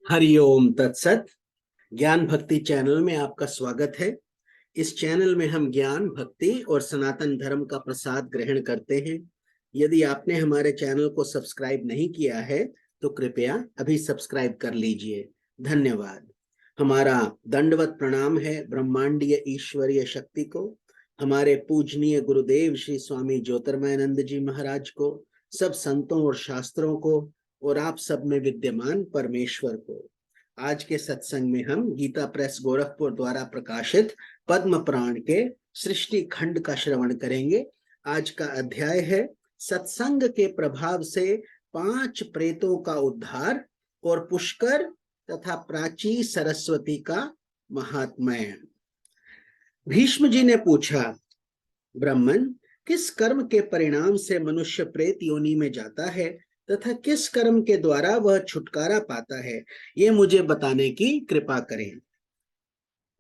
हरिओम तत्सत। ज्ञान भक्ति चैनल में आपका स्वागत है। इस चैनल में हम ज्ञान भक्ति और सनातन धर्म का प्रसाद ग्रहण करते हैं। यदि आपने हमारे चैनल को सब्सक्राइब नहीं किया है तो कृपया अभी सब्सक्राइब कर लीजिए। धन्यवाद। हमारा दंडवत प्रणाम है ब्रह्मांडीय ईश्वरीय शक्ति को, हमारे पूजनीय गुरुदेव श्री स्वामी ज्योतिर्मयानंद जी महाराज को, सब संतों और शास्त्रों को, और आप सब में विद्यमान परमेश्वर को। आज के सत्संग में हम गीता प्रेस गोरखपुर द्वारा प्रकाशित पद्म पुराण के सृष्टि खंड का श्रवण करेंगे। आज का अध्याय है सत्संग के प्रभाव से 5 प्रेतों का उद्धार और पुष्कर तथा प्राची सरस्वती का महात्म्य। भीष्म जी ने पूछा, ब्राह्मण, किस कर्म के परिणाम से मनुष्य प्रेत योनि में जाता है तथा किस कर्म के द्वारा वह छुटकारा पाता है, ये मुझे बताने की कृपा करें।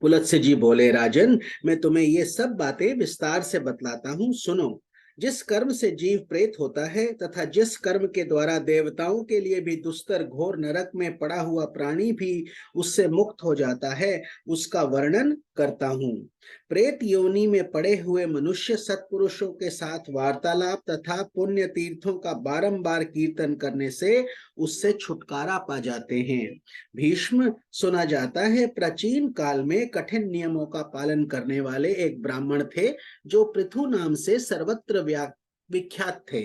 पुलत्स्य जी बोले, राजन, मैं तुम्हें ये सब बातें विस्तार से बतलाता हूँ, सुनो। जिस कर्म से जीव प्रेत होता है तथा जिस कर्म के द्वारा देवताओं के लिए भी दुस्तर घोर नरक में पड़ा हुआ प्राणी भी उससे मुक्त हो जाता है, उसका वर्णन करता हूँ। प्रेत योनि में पड़े हुए मनुष्य सत्पुरुषों के साथ वार्तालाप तथा पुण्य तीर्थों का बारंबार कीर्तन करने से उससे छुटकारा पा जाते हैं। भीष्म, सुना जाता है प्राचीन काल में कठिन नियमों का पालन करने वाले एक ब्राह्मण थे जो पृथु नाम से सर्वत्र विख्यात थे।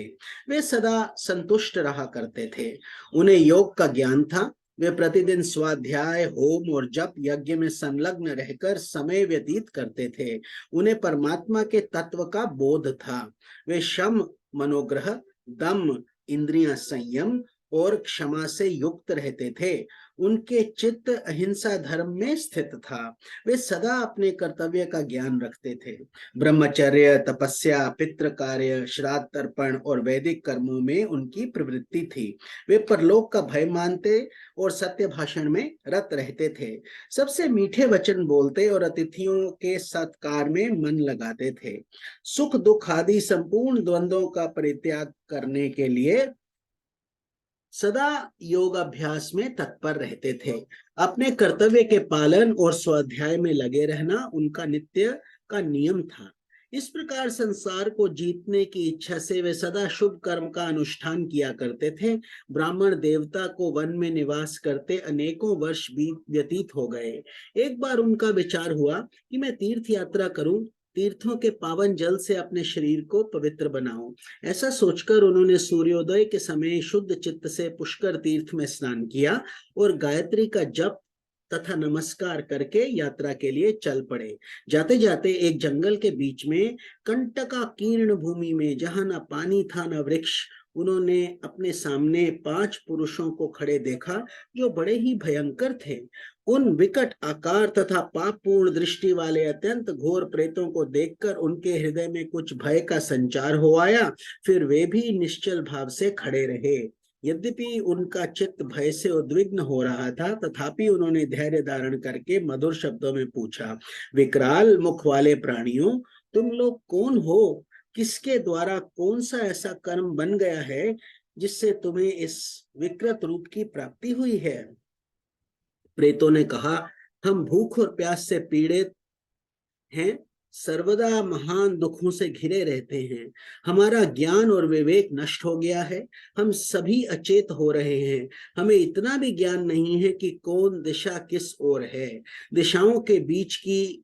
वे सदा संतुष्ट रहा करते थे। उन्हें योग का ज्ञान था। वे प्रतिदिन स्वाध्याय, होम और जप यज्ञ में संलग्न रहकर समय व्यतीत करते थे। उन्हें परमात्मा के तत्व का बोध था। वे शम, मनोग्रह, दम, इंद्रिय संयम और क्षमा से युक्त रहते थे। उनके चित्त अहिंसा धर्म में स्थित था। वे सदा अपने कर्तव्य का ज्ञान रखते थे। ब्रह्मचर्य, तपस्या, पितृ कार्य, श्राद्ध तर्पण और वैदिक कर्मों में उनकी प्रवृत्ति थी। वे परलोक का भय मानते और सत्य भाषण में रत रहते थे। सबसे मीठे वचन बोलते और अतिथियों के सत्कार में मन लगाते थे। सुख दुख आदि संपूर्ण द्वंद्वों का परित्याग करने के लिए सदा योगाभ्यास में तत्पर रहते थे। अपने कर्तव्य के पालन और स्वाध्याय में लगे रहना उनका नित्य का नियम था। इस प्रकार संसार को जीतने की इच्छा से वे सदा शुभ कर्म का अनुष्ठान किया करते थे। ब्राह्मण देवता को वन में निवास करते अनेकों वर्ष व्यतीत हो गए। एक बार उनका विचार हुआ कि मैं तीर्थ यात्रा करूं, तीर्थों के पावन जल से अपने शरीर को पवित्र बनाऊं। ऐसा सोचकर उन्होंने सूर्योदय के समय शुद्ध चित्त से पुष्कर तीर्थ में स्नान किया और गायत्री का जप तथा नमस्कार करके यात्रा के लिए चल पड़े। जाते जाते एक जंगल के बीच में कंटका कीर्ण भूमि में, जहां न पानी था न वृक्ष, उन्होंने अपने सामने 5 पुरुषों को खड़े देखा जो बड़े ही भयंकर थे। उन विकट आकार तथा पापपूर्ण दृष्टि वाले अत्यंत घोर प्रेतों को देखकर उनके हृदय में कुछ भय का संचार हो आया। फिर वे भी निश्चल भाव से खड़े रहे। यद्यपि उनका चित्त भय से उद्विग्न हो रहा था, तथापि उन्होंने धैर्य धारण करके मधुर शब्दों में पूछा, विकराल मुख वाले प्राणियों, तुम लोग कौन हो? किसके द्वारा कौन सा ऐसा कर्म बन गया है जिससे तुम्हें इस विकृत रूप की प्राप्ति हुई है? प्रेतों ने कहा, हम भूख और प्यास से पीड़ित हैं, सर्वदा महान दुखों से घिरे रहते हैं। हमारा ज्ञान और विवेक नष्ट हो गया है। हम सभी अचेत हो रहे हैं। हमें इतना भी ज्ञान नहीं है कि कौन दिशा किस ओर है। दिशाओं के बीच की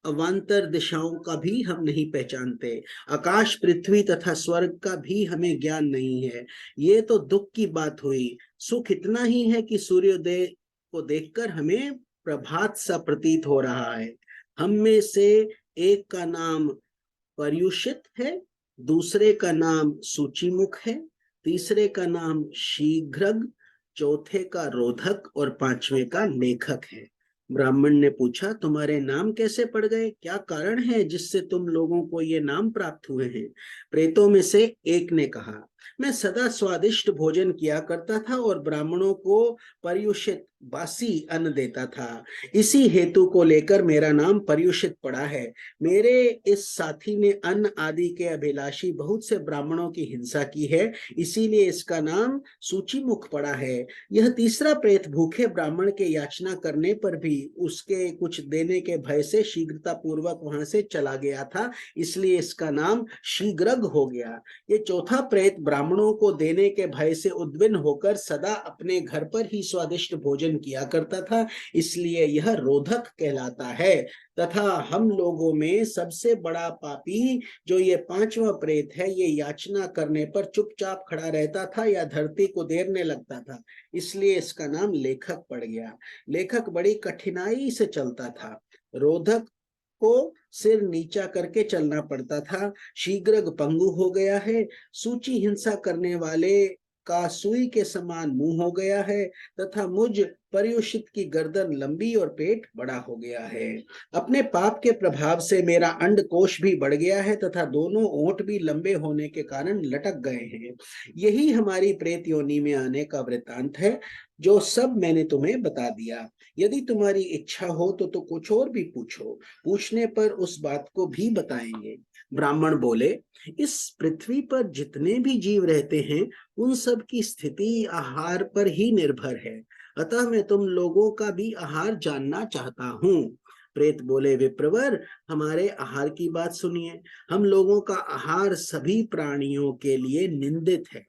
अवान्तर दिशाओं का भी हम नहीं पहचानते। आकाश, पृथ्वी तथा स्वर्ग का भी हमें ज्ञान नहीं है। ये तो दुख की बात हुई। सुख इतना ही है कि सूर्योदय को देखकर हमें प्रभात सा प्रतीत हो रहा है। हम में से एक का नाम पर्युषित है, दूसरे का नाम सूचिमुख है, तीसरे का नाम शीघ्रग, चौथे का रोधक और पांचवें का लेखक है। ब्राह्मण ने पूछा, तुम्हारे नाम कैसे पड़ गए? क्या कारण है जिससे तुम लोगों को ये नाम प्राप्त हुए हैं? प्रेतों में से एक ने कहा, मैं सदा स्वादिष्ट भोजन किया करता था और ब्राह्मणों को पर्युषित बासी अन्न देता था। इसी हेतु को लेकर मेरा नाम पर्युषित पड़ा है। मेरे इस साथी ने अन्न आदि के अभिलाषी बहुत से ब्राह्मणों की हिंसा की है, इसीलिए इसका नाम सूचीमुख पड़ा है। यह तीसरा प्रेत भूखे ब्राह्मण के याचना करने पर भी उसके कुछ देने के भय से शीघ्रता पूर्वक वहां से चला गया था, इसलिए इसका नाम शीघ्रग हो गया। ये चौथा प्रेत ब्राह्मणों को देने के भय से उद्विग्न होकर सदा अपने घर पर ही स्वादिष्ट भोजन किया करता था, इसलिए यह रोधक कहलाता है। तथा हम लोगों में सबसे बड़ा पापी जो ये पांचवा प्रेत है, ये याचना करने पर चुपचाप खड़ा रहता था या धरती को देरने लगता था, इसलिए इसका नाम लेखक पड़ गया। लेखक बड़ी कठिनाई से चलता था। रोधक को सिर नीचा करके चलना पड़ता था। शीघ्रग पंगु हो गया है। सूची हिंसा करने वाले का सुई के समान मुंह हो गया है तथा मुझ पर्युषित की गर्दन लंबी और पेट बड़ा हो गया है। अपने पाप के प्रभाव से मेरा अंडकोश भी बढ़ गया है तथा दोनों ओंठ भी लंबे होने के कारण लटक गए हैं। यही हमारी प्रेत योनि में आने का वृत्तांत है, जो सब मैंने तुम्हें बता दिया। यदि तुम्हारी इच्छा हो तो कुछ और भी पूछो, पूछने पर उस बात को भी बताएंगे। ब्राह्मण बोले, इस पृथ्वी पर जितने भी जीव रहते हैं उन सब की स्थिति आहार पर ही निर्भर है, अतः मैं तुम लोगों का भी आहार जानना चाहता हूँ। प्रेत बोले, विप्रवर, हमारे आहार की बात सुनिए। हम लोगों का आहार सभी प्राणियों के लिए निंदित है,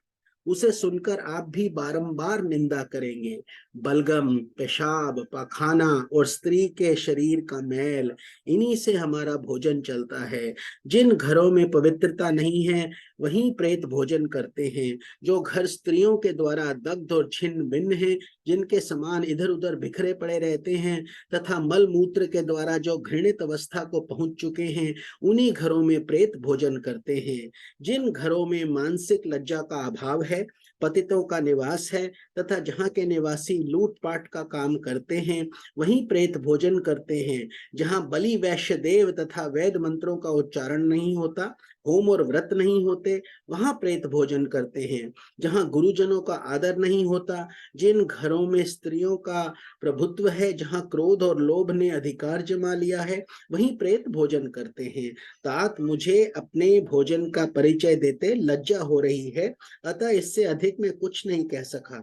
उसे सुनकर आप भी बारंबार निंदा करेंगे। बलगम, पेशाब, पाखाना और स्त्री के शरीर का मैल, इन्हीं से हमारा भोजन चलता है। जिन घरों में पवित्रता नहीं है वहीं प्रेत भोजन करते हैं। जो घर स्त्रियों के द्वारा दग्ध और छिन्न भिन्न है, जिनके सामान इधर उधर बिखरे पड़े रहते हैं तथा मल मूत्र के द्वारा जो घृणित अवस्था को पहुंच चुके हैं, उन्हीं घरों में प्रेत भोजन करते हैं। जिन घरों में मानसिक लज्जा का अभाव है, पतितों का निवास है तथा जहाँ के निवासी लूटपाट का काम करते हैं, वहीं प्रेत भोजन करते हैं। जहाँ बलि वैश्य देव तथा वेद मंत्रों का उच्चारण नहीं होता, होम और व्रत नहीं होते, वहां प्रेत भोजन करते हैं। जहाँ गुरुजनों का आदर नहीं होता, जिन घरों में स्त्रियों का प्रभुत्व है, जहाँ क्रोध और लोभ ने अधिकार जमा लिया है, वहीं प्रेत भोजन करते हैं। तात मुझे अपने भोजन का परिचय देते लज्जा हो रही है, अतः इससे अधिक मैं कुछ नहीं कह सका।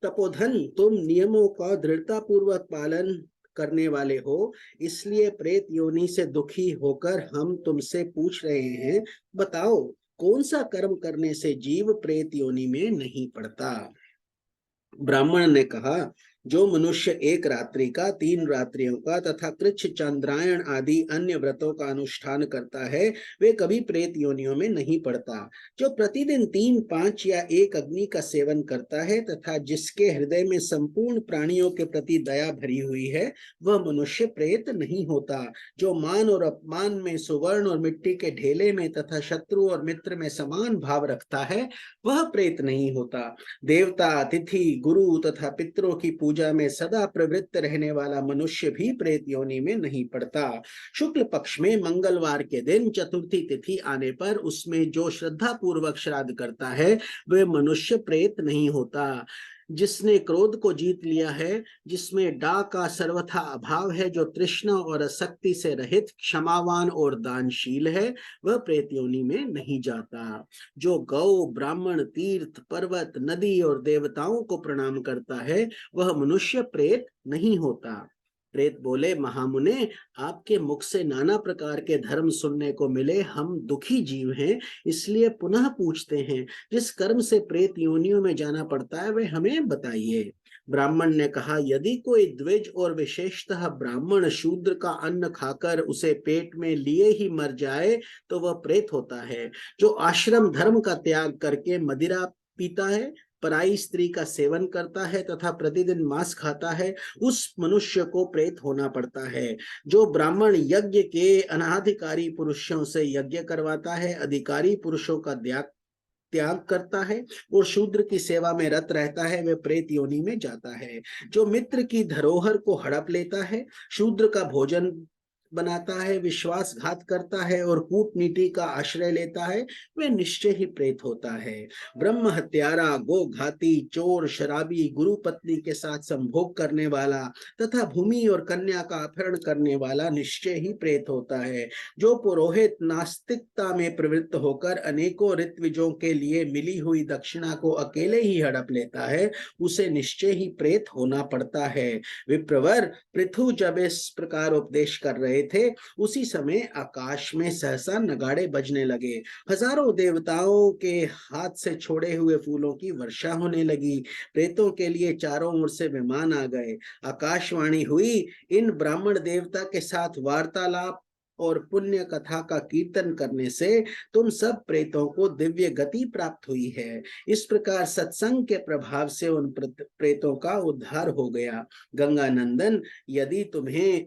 तपोधन, तुम नियमों का दृढ़ता पूर्वक पालन करने वाले हो, इसलिए प्रेत योनि से दुखी होकर हम तुमसे पूछ रहे हैं, बताओ कौन सा कर्म करने से जीव प्रेत योनि में नहीं पड़ता। ब्राह्मण ने कहा, जो मनुष्य एक रात्रि का, 3 रात्रियों का तथा कृच्छ, चंद्रायण आदि अन्य व्रतों का अनुष्ठान करता है, वे कभी प्रेत योनियों में नहीं पड़ता। जो प्रतिदिन 3, 5 या 1 अग्नि का सेवन करता है तथा जिसके हृदय में संपूर्ण प्राणियों के प्रति दया भरी हुई है, वह मनुष्य प्रेत नहीं होता। जो मान और अपमान में, सुवर्ण और मिट्टी के ढेले में तथा शत्रु और मित्र में समान भाव रखता है, वह प्रेत नहीं होता। देवता, अतिथि, गुरु तथा पितरों की पूजा में सदा प्रवृत्त रहने वाला मनुष्य भी प्रेत योनि में नहीं पड़ता। शुक्ल पक्ष में मंगलवार के दिन चतुर्थी तिथि आने पर उसमें जो श्रद्धा पूर्वक श्राद्ध करता है, वह मनुष्य प्रेत नहीं होता। जिसने क्रोध को जीत लिया है, जिसमें डा का सर्वथा अभाव है, जो तृष्णा और आसक्ति से रहित, क्षमावान और दानशील है, वह प्रेत योनि में नहीं जाता। जो गौ, ब्राह्मण, तीर्थ, पर्वत, नदी और देवताओं को प्रणाम करता है, वह मनुष्य प्रेत नहीं होता। प्रेत बोले, महामुने, आपके मुख से नाना प्रकार के धर्म सुनने को मिले, हम दुखी जीव हैं, इसलिए पुनः पूछते हैं, जिस कर्म से प्रेत योनियों में जाना पड़ता है वे हमें बताइए। ब्राह्मण ने कहा, यदि कोई द्विज और विशेषतः ब्राह्मण शूद्र का अन्न खाकर उसे पेट में लिए ही मर जाए तो वह प्रेत होता है। जो आश्रम धर्म का त्याग करके मदिरा पीता है, पराई स्त्री का सेवन करता है तथा प्रतिदिन मांस खाता है, उस मनुष्य को प्रेत होना पड़ता है। जो ब्राह्मण यज्ञ के अनाधिकारी पुरुषों से यज्ञ करवाता है, अधिकारी पुरुषों का त्याग करता है और शूद्र की सेवा में रत रहता है, वह प्रेत योनि में जाता है। जो मित्र की धरोहर को हड़प लेता है, शूद्र का भोजन बनाता है, विश्वासघात करता है और कूटनीति का आश्रय लेता है, वह निश्चय ही प्रेत होता है। ब्रह्म हत्यारा, गो घाती, चोर, शराबी, गुरु पत्नी के साथ संभोग करने वाला तथा भूमि और कन्या का अपहरण करने वाला निश्चय ही प्रेत होता है। जो पुरोहित नास्तिकता में प्रवृत्त होकर अनेकों ऋत्विजों के लिए मिली हुई दक्षिणा को अकेले ही हड़प लेता है, उसे निश्चय ही प्रेत होना पड़ता है। विप्रवर, पृथु जब इस प्रकार उपदेश कर रहे थे, उसी समय आकाश में सहसा नगाड़े बजने लगे। हजारों देवताओं के हाथ से छोड़े हुए फूलों की वर्षा होने लगी। प्रेतों के लिए चारों ओर से विमान आ गए। आकाशवाणी हुई, इन ब्राह्मण देवता के साथ वार्तालाप और पुण्य कथा का कीर्तन करने से तुम सब प्रेतों को दिव्य गति प्राप्त हुई है। इस प्रकार सत्संग के प्रभाव से उन प्रेतों का उद्धार हो गया। गंगा नंदन, यदि तुम्हें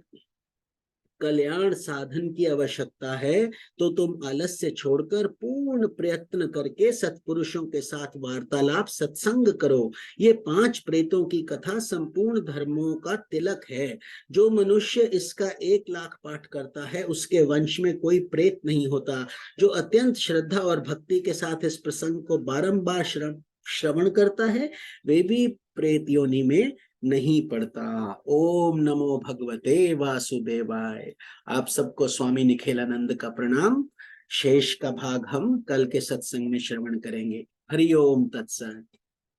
कल्याण साधन की आवश्यकता है तो तुम आलस्य छोड़कर पूर्ण प्रयत्न करके सत्पुरुषों के साथ वार्तालाप सत्संग करो। ये 5 प्रेतों की कथा संपूर्ण धर्मों का तिलक है। जो मनुष्य इसका 1,00,000 पाठ करता है, उसके वंश में कोई प्रेत नहीं होता। जो अत्यंत श्रद्धा और भक्ति के साथ इस प्रसंग को बारंबार श्रवण करता है, वे भी प्रेत योनि में नहीं पड़ता। ओम नमो भगवते वासुदेवाय। आप सबको स्वामी निखिलानंद का प्रणाम। शेष का भाग हम कल के सत्संग में श्रवण करेंगे। हरि ओम तत्सत।